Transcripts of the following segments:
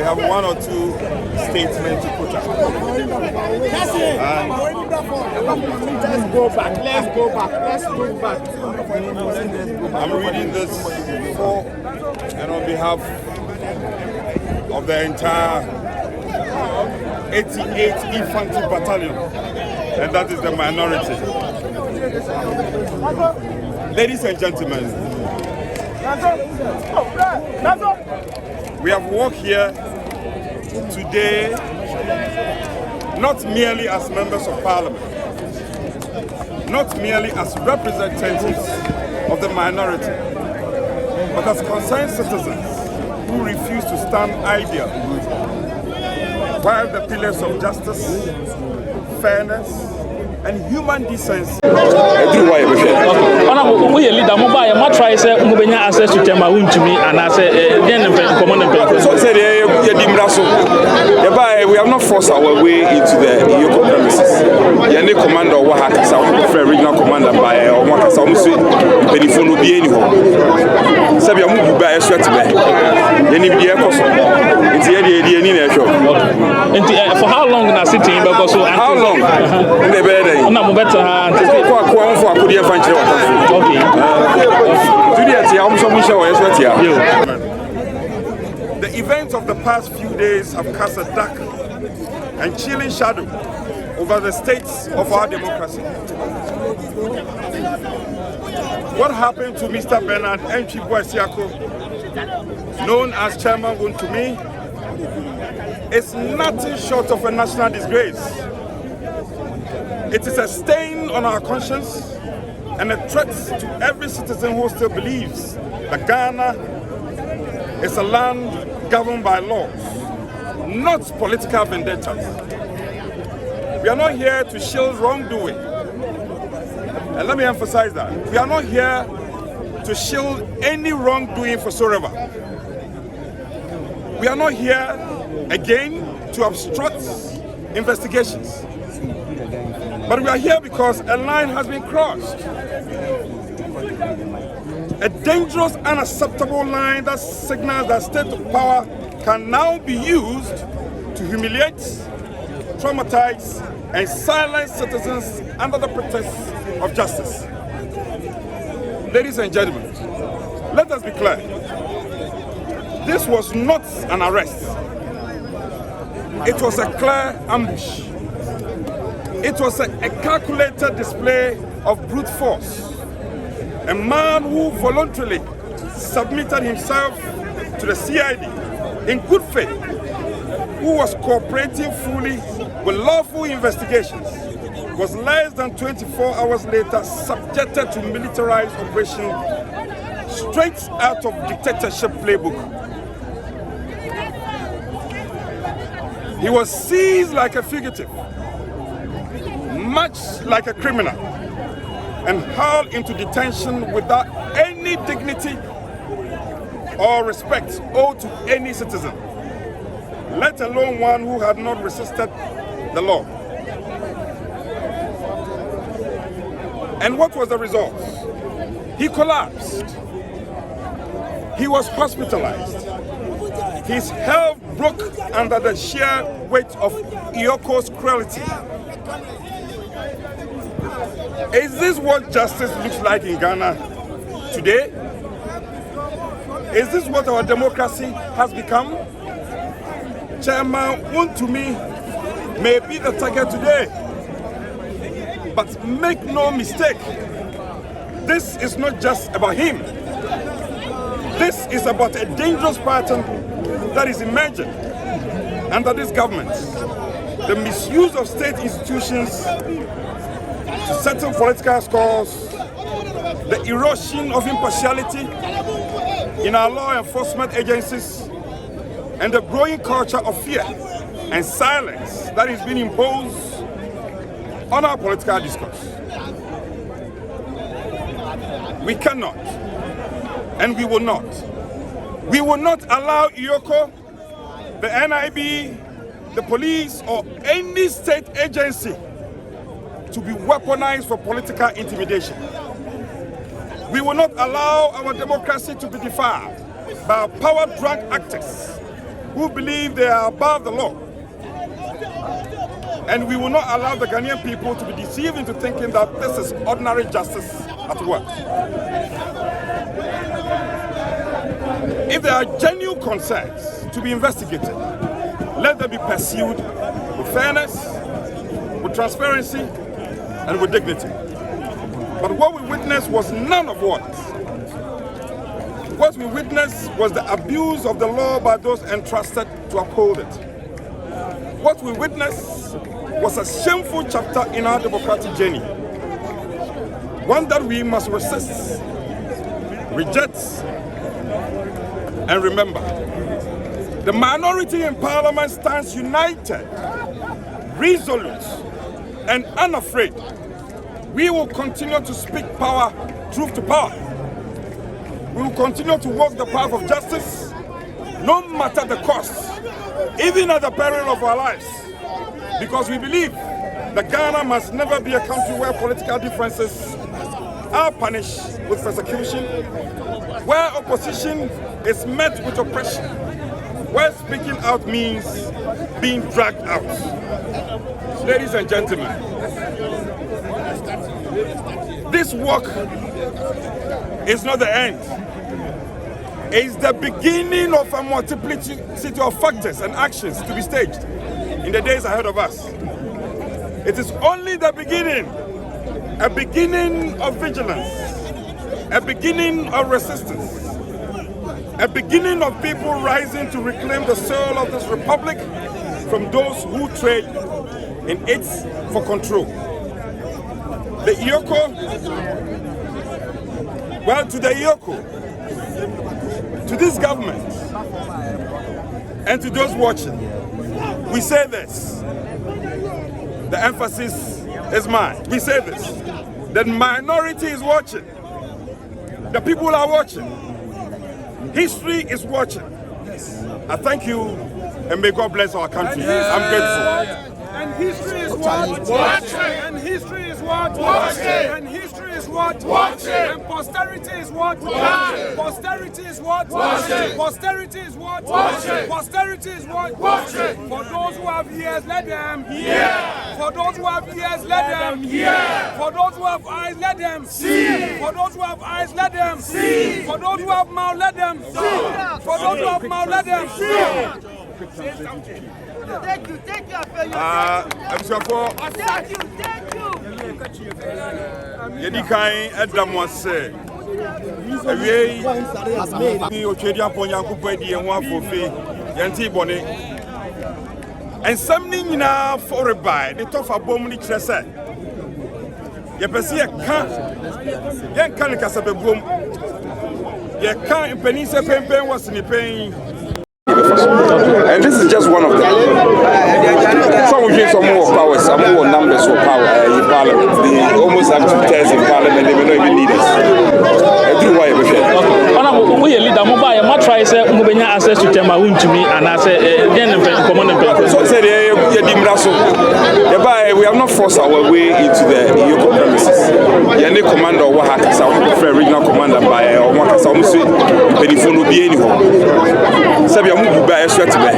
have one or two statements to put out. Let's go back. I'm reading this for and on behalf of the entire 88th Infantry Battalion, and that is the minority. Ladies and gentlemen, we have walked here today not merely as members of parliament, not merely as representatives of the minority, but as concerned citizens who refuse to stand idle while the pillars of justice, fairness, and human decency. Honorable, we leader mobile, my try say Mubenya access to Chairman Wontumi and I say so say we have not forced our way into the EOCO premises. Any commander or what regional commander by or what has almost Benifonu be anyhow. Sabia move by a sweat today. Any be a cost. It's for how long na sitting because how long? The events of the past few days have cast a dark and chilling shadow over the states of our democracy. What happened to Mr. Bernard H.E.Mahama, known as Chairman Wontumi, is nothing short of a national disgrace. It is a stain on our conscience and a threat to every citizen who still believes that Ghana is a land governed by laws, not political vendettas. We are not here to shield wrongdoing. And let me emphasize that. We are not here to shield any wrongdoing whatsoever. We are not here, again, to obstruct investigations. But we are here because a line has been crossed. A dangerous, unacceptable line that signals that state of power can now be used to humiliate, traumatize, and silence citizens under the pretext of justice. Ladies and gentlemen, let us be clear. This was not an arrest. It was a clear ambush. It was a calculated display of brute force. A man who voluntarily submitted himself to the CID in good faith, who was cooperating fully with lawful investigations, was less than 24 hours later subjected to militarized operation straight out of dictatorship playbook. He was seized like a fugitive, much like a criminal, and hauled into detention without any dignity or respect owed to any citizen, let alone one who had not resisted the law. And what was the result? He collapsed. He was hospitalized. His health broke under the sheer weight of EOCO's cruelty. Is this what justice looks like in Ghana today? Is this what our democracy has become? Chairman Wontumi may be the target today, but make no mistake, this is not just about him. This is about a dangerous pattern that is emerging under this government. The misuse of state institutions to settle political scores, the erosion of impartiality in our law enforcement agencies, and the growing culture of fear and silence that is being imposed on our political discourse. We cannot, and we will not. We will not allow EOCO, the NIB, the police, or any state agency to be weaponized for political intimidation. We will not allow our democracy to be defiled. by power-drunk actors who believe they are above the law. And we will not allow the Ghanaian people to be deceived into thinking that this is ordinary justice at work. If there are genuine concerns to be investigated, let them be pursued with fairness, with transparency, and with dignity. But what we witnessed was none of what. What we witnessed was the abuse of the law by those entrusted to uphold it. What we witnessed was a shameful chapter in our democratic journey, one that we must resist, reject, and remember. The minority in Parliament stands united, resolute, and unafraid. We will continue to speak power, truth to power. We will continue to walk the path of justice, no matter the cost, even at the peril of our lives. Because we believe that Ghana must never be a country where political differences are punished with persecution, where opposition is met with oppression, where speaking out means being dragged out. Ladies and gentlemen, this work is not the end. It's the beginning of a multiplicity of factors and actions to be staged in the days ahead of us. It is only the beginning, a beginning of vigilance, a beginning of resistance, a beginning of people rising to reclaim the soul of this republic from those who trade in it for control. The EOCO, well, to the EOCO, to this government, and to those watching, we say this. The emphasis is mine. We say this. The minority is watching. The people are watching. History is watching. I thank you, and may God bless our country. I'm grateful. And history is what? Watching. And history is what? Watching. And history is what? Watching. And posterity is what? Watching. Posterity is what? Watching. Posterity is what? Watching. Posterity is what? Watching. For those who have ears, let them hear. For those who have ears, let them hear. For those who have eyes, let them see. For those who have eyes, let them see. For those who have mouth, let them see. For those who have mouth, let them see. Thank you, thank you. I'm sure for Thank you. Yedikai Edamwase. Away, H.E.John Yanti Bonnet. And something now for a buy, the top of Bomini Tressa. Yapasia can't, Yan can't Casabe Boom. You can't Penisa Pen was in the pain. And this is just one of them. Some of you some more power, some more numbers of power in Parliament. They almost have 2/3 in Parliament, they may not even need us. We leader mobile, my try say Mubenya access to Chairman Wontumi and I say common. So said we have not forced our way into the EOCO premises. Any commander or what some regional commander by or one some say telephone will be anyhow. Sabia move by a sweat by.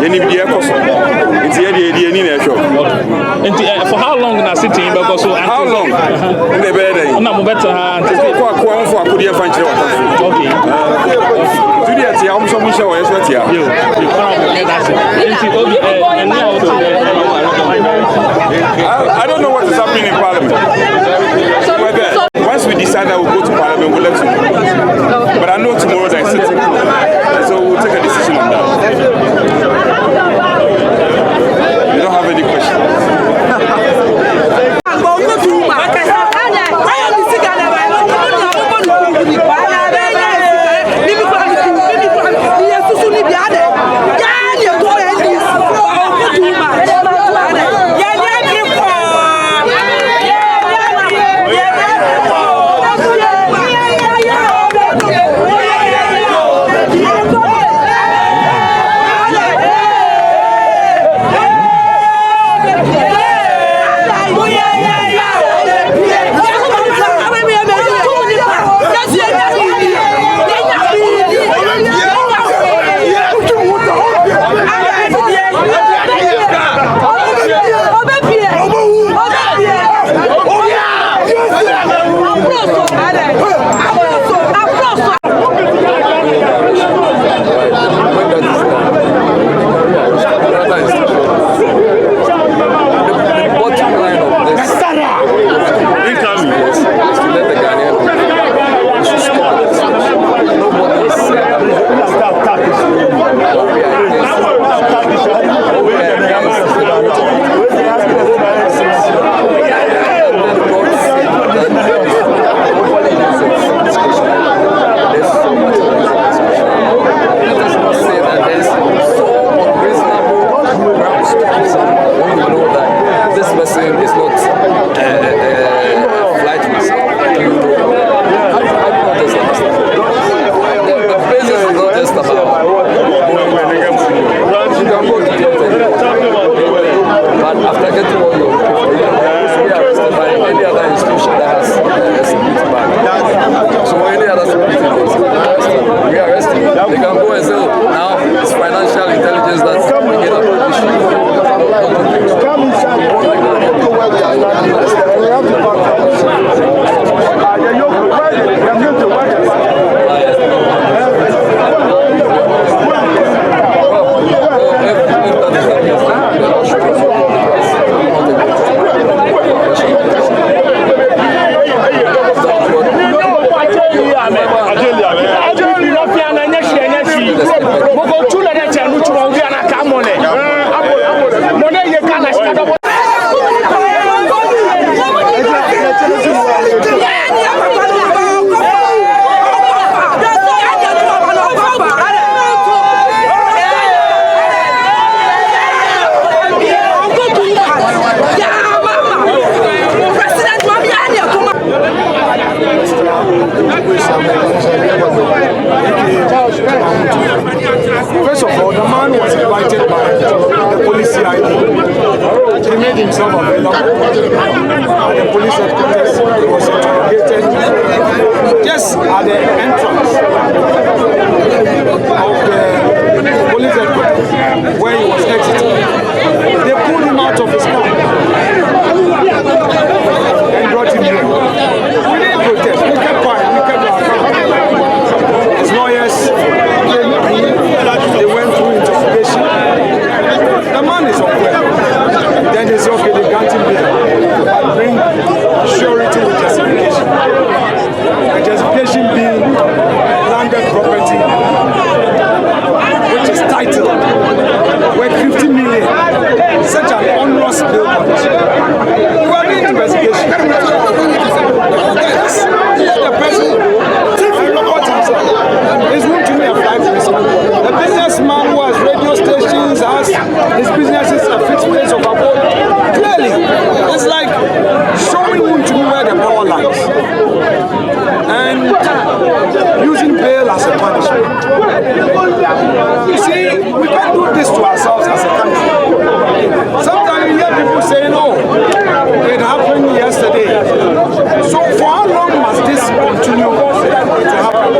Any be a cost. It's the show. For how long na sitting because so how long? The better. Na better for could you find okay. Today I'm so much away sweat here. I don't know what is happening in Parliament. Once we decide that we'll go to Parliament, we'll let you know. But I know tomorrow that is sitting. So we'll take a decision on that. You don't have any questions? When that is done, another institution. The bottom line of this is to let the Ghanaian people stop it. Nobody is saying that we are First of all, the man was invited by the police CID. He made himself available at the police headquarters. He was interrogated just at the entrance of the police headquarters where he was exiting. They pulled him out of his car and brought him here. We didn't protest. We kept quiet. We kept our car. His lawyers came in. They went through interrogation. The man is unwell. Then they say, okay, they grant him bail, but bring surety with justification. The justification being landed property, which is titled worth 50 million. Such an onerous bill condition. We were doing investigation. Let the person report himself. It's going to me a flight risk. The businessman who has radio stations, has his businesses a fixed place of abode. Clearly, it's like showing Wontumi where the power lies and using bail as a punishment. You see, we can't do this to ourselves as a country. Sometimes you hear people saying, oh, it happened yesterday. So for how long must this continue to happen?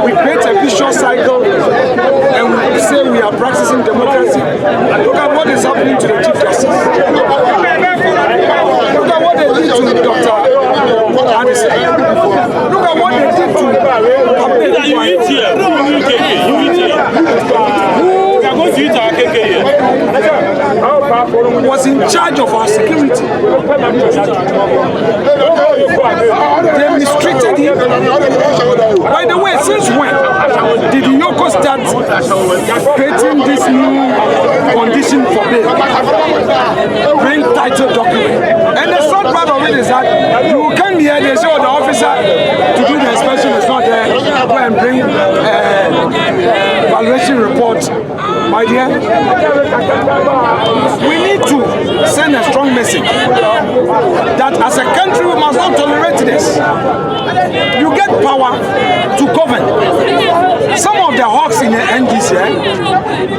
We create a vicious cycle and we say we are practicing democracy. Look at what is happening to the Chief Justice. Look at what they did to Dr. Addison. Look at what they did to who was in charge of our security. They mistreated him. By the way, since when did EOCO start creating this new condition for bail? Bring title document. And the sad part of it is that you come here, they show the officer to do the inspection is not there. Go and bring valuation report. My dear, we need to send a strong message that as a country we must not tolerate this. You get power to govern. Some of the hawks in the NDC,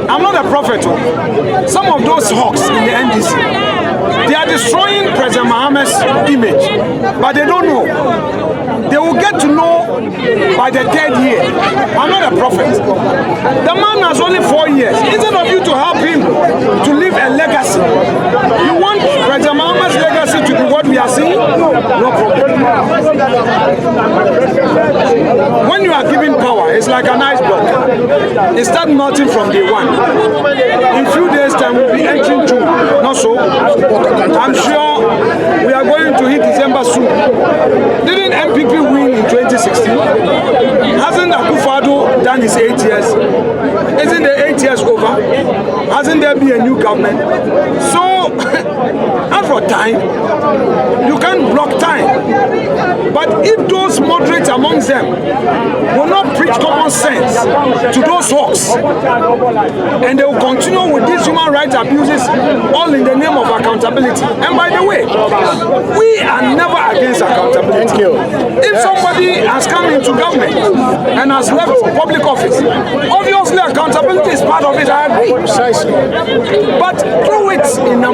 I'm not a prophet, some of those hawks in the NDC, they are destroying President Mahama's image, but they don't know. They will get to know by the 3rd year. I'm not a prophet. The man has only 4 years. Instead of you to help him to leave a legacy, you want President Mahama's legacy to be what we are seeing? No problem. When you are given power, it's like an ice block. It started melting from day one. In few days' time, we'll be entering June. Not so. I'm sure we are going to hit December soon. Didn't MPP win in 2016? Hasn't Akufo-Addo done his 8 years? Isn't the 8 years over? Hasn't there been a new government? So, as for time, you can't block time. But if those moderates amongst them will not preach common sense to those hawks, and they will continue with these human rights abuses, all in the name of accountability. And by the way, we are never against accountability. Thank you. If somebody has come into government and has left public office, obviously accountability is part of it, I agree. Precisely. But do it in a